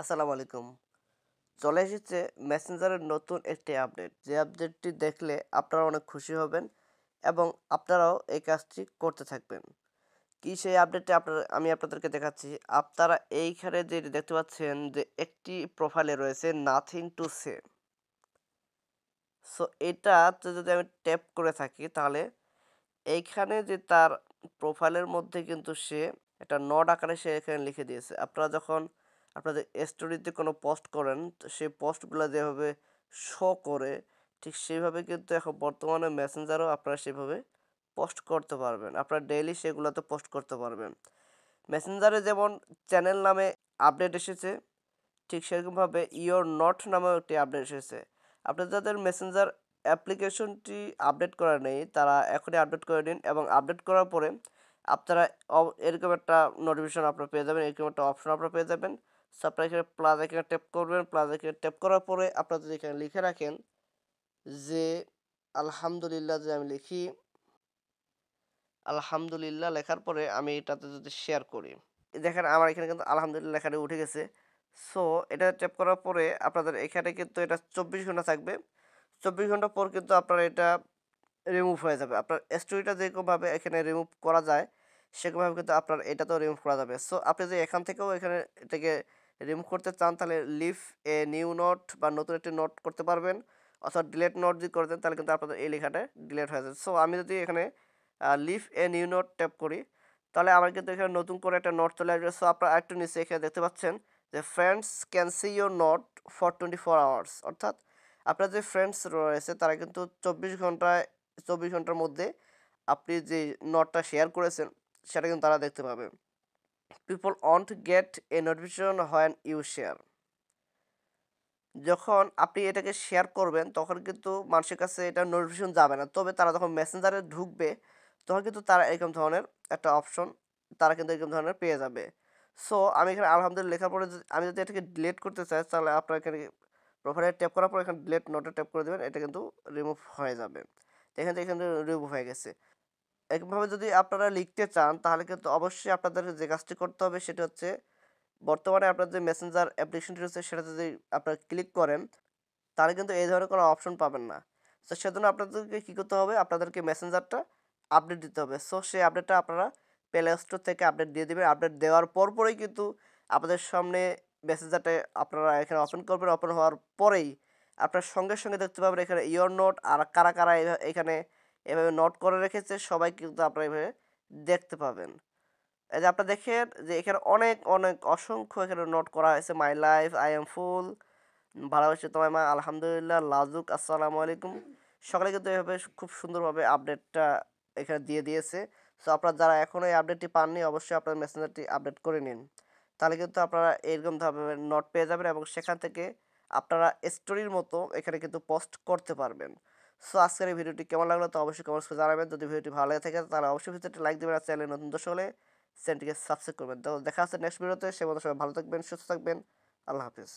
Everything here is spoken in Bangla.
আসসালামু আলাইকুম। চলে এসেছে মেসেঞ্জারের নতুন একটি আপডেট। যে আপডেটটি দেখলে আপনারা অনেক খুশি হবেন এবং আপনারাও এই কাজটি করতে থাকবেন। কি সেই আপডেটটি আমি আপনাদেরকে দেখাচ্ছি। আপনারা এইখানে যে দেখতে পাচ্ছেন যে একটি প্রোফাইলে রয়েছে নাথিং টু সে। সো এটাতে যদি আমি ট্যাপ করে থাকি তাহলে এইখানে যে তার প্রোফাইলের মধ্যে কিন্তু সে একটা নোট আকারে সে এখানে লিখে দিয়েছে। আপনারা যখন আপনাদের স্টোরিতে কোনো পোস্ট করেন তো সেই পোস্টগুলো যেভাবে শো করে ঠিক সেইভাবে কিন্তু এখন বর্তমানে মেসেঞ্জারও আপনারা সেভাবে পোস্ট করতে পারবেন। আপনারা ডেইলি সেগুলোতে পোস্ট করতে পারবেন। মেসেঞ্জারে যেমন চ্যানেল নামে আপডেট এসেছে, ঠিক সেরকমভাবে ইওর নট নামেও একটি আপডেট এসেছে। আপনাদের যাদের মেসেঞ্জার অ্যাপ্লিকেশনটি আপডেট করা নেই তারা এখনই আপডেট করে নিন এবং আপডেট করার পরে আপনারা এরকম একটা নোটিফিকেশন আপনারা পেয়ে যাবেন, এরকম একটা অপশন আপনারা পেয়ে যাবেন। সো আপনারা এখানে প্লাস এখানে ট্যাপ করবেন, প্লাস এখানে ট্যাপ করার পরে আপনারা যদি এখানে লিখে রাখেন যে আলহামদুলিল্লাহ, যে আমি লিখি আলহামদুলিল্লাহ লেখার পরে আমি এটাতে যদি শেয়ার করি, দেখেন আমার এখানে কিন্তু আলহামদুলিল্লাহ লেখাটা উঠে গেছে। সো এটা ট্যাপ করার পরে আপনাদের এখানে কিন্তু এটা 24 ঘন্টা থাকবে। 24 ঘন্টা পর কিন্তু আপনার এটা রিমুভ হয়ে যাবে। আপনার স্টোরিটা যেরকমভাবে এখানে রিমুভ করা যায় সেরকমভাবে কিন্তু আপনার এটাতেও রিমুভ করা যাবে। সো আপনি যদি এখান থেকেও এখানে এটাকে রিমুভ করতে চান তাহলে লিভ এ নিউ নোট বা নতুন একটি নোট করতে পারবেন, অথবা ডিলেট নোট যদি করে দেন তাহলে কিন্তু আপনাদের এই লেখাটা ডিলেট হয়ে যাবে। সো আমি যদি এখানে leave a new note tap করি তাহলে আমার কিন্তু এখানে নতুন করে একটা নোট চলে আসবে। সো আপনারা একটু নিচে এখানে দেখতে পাচ্ছেন যে friends can see your note for 24 hours, অর্থাৎ আপনার যে ফ্রেন্ডস রয়েছে তারা কিন্তু 24 ঘন্টার মধ্যে আপনি যে নোটটা শেয়ার করেছেন সেটা কিন্তু তারা দেখতে পাবে। People want get a notification when you share. যখন আপনি এটাকে শেয়ার করবেন তখন কিন্তু মানুষের কাছে এটা নোটিফিকেশন যাবে না, তবে তারা যখন মেসেঞ্জারে ঢুকবে তখন কিন্তু তারা এরকম ধরনের একটা অপশন তারা কিন্তু এরকম ধরনের পেয়ে যাবে। সো আমি এখানে আলহামদুলিল্লাহ লেখার পরে আমি যদি এটাকে ডিলিট করতে চাই তাহলে আপনার এখানে প্রোফাইলে ট্যাপ করার পর এখানে ডিলিট নোটে ট্যাপ করে দেবেন, এটা কিন্তু রিমুভ হয়ে যাবে। এখানে রিমুভ হয়ে গেছে। একইভাবে যদি আপনারা লিখতে চান তাহলে কিন্তু অবশ্যই আপনাদের যে কাজটি করতে হবে সেটা হচ্ছে বর্তমানে আপনার যে মেসেঞ্জার অ্যাপ্লিকেশনটি রয়েছে সেটা যদি আপনারা ক্লিক করেন তাহলে কিন্তু এই ধরনের কোনো অপশন পাবেন না। সো সেজন্য আপনাদেরকে কী করতে হবে, আপনাদেরকে মেসেঞ্জারটা আপডেট দিতে হবে। সো সেই আপডেটটা আপনারা প্লে স্টোর থেকে আপডেট দিয়ে দেবেন। আপডেট দেওয়ার পরই কিন্তু আপনাদের সামনে মেসেঞ্জারটা আপনারা এখানে ওপেন করবেন। ওপেন হওয়ার পরেই আপনার সঙ্গে সঙ্গে দেখতে পাবেন এখানে ইওর নোট, আর কারা কারা এখানে এভাবে নোট করে রেখেছে সবাই কিন্তু আপনারা এভাবে দেখতে পাবেন। এই যে আপনারা দেখেন যে এখানে অনেক অনেক অসংখ্য এখানে নোট করা হয়েছে। মাই লাইফ, আই এম ফুল, ভালোবাসি তোমায় মা, আলহামদুলিল্লাহ, লাজুক, আসসালামু আলাইকুম। সকালে কিন্তু এভাবে খুব সুন্দরভাবে আপডেটটা এখানে দিয়ে দিয়েছে। সো আপনারা যারা এখনও এই আপডেটটি পাননি অবশ্যই আপনার মেসেঞ্জারটি আপডেট করে নিন। তাহলে কিন্তু আপনারা এরকমভাবে নোট পেয়ে যাবেন এবং সেখান থেকে আপনারা স্টোরির মতো এখানে কিন্তু পোস্ট করতে পারবেন। সো আজকের এই ভিডিওটি কেমন লাগলো তো অবশ্যই কমেন্টস করে জানাবেন। যদি ভিডিওটি ভালো লেগে থাকে তাহলে অবশ্যই ভিডিওটি লাইক দেবেন আর চ্যানেলে নতুন দর্শক হলে চ্যানেলটিকে সাবস্ক্রাইব করবেন। তো দেখা হচ্ছে নেক্সট ভিডিওতে। সে মতো সবাই ভালো থাকবেন, সুস্থ থাকবেন। আল্লাহ হাফিজ।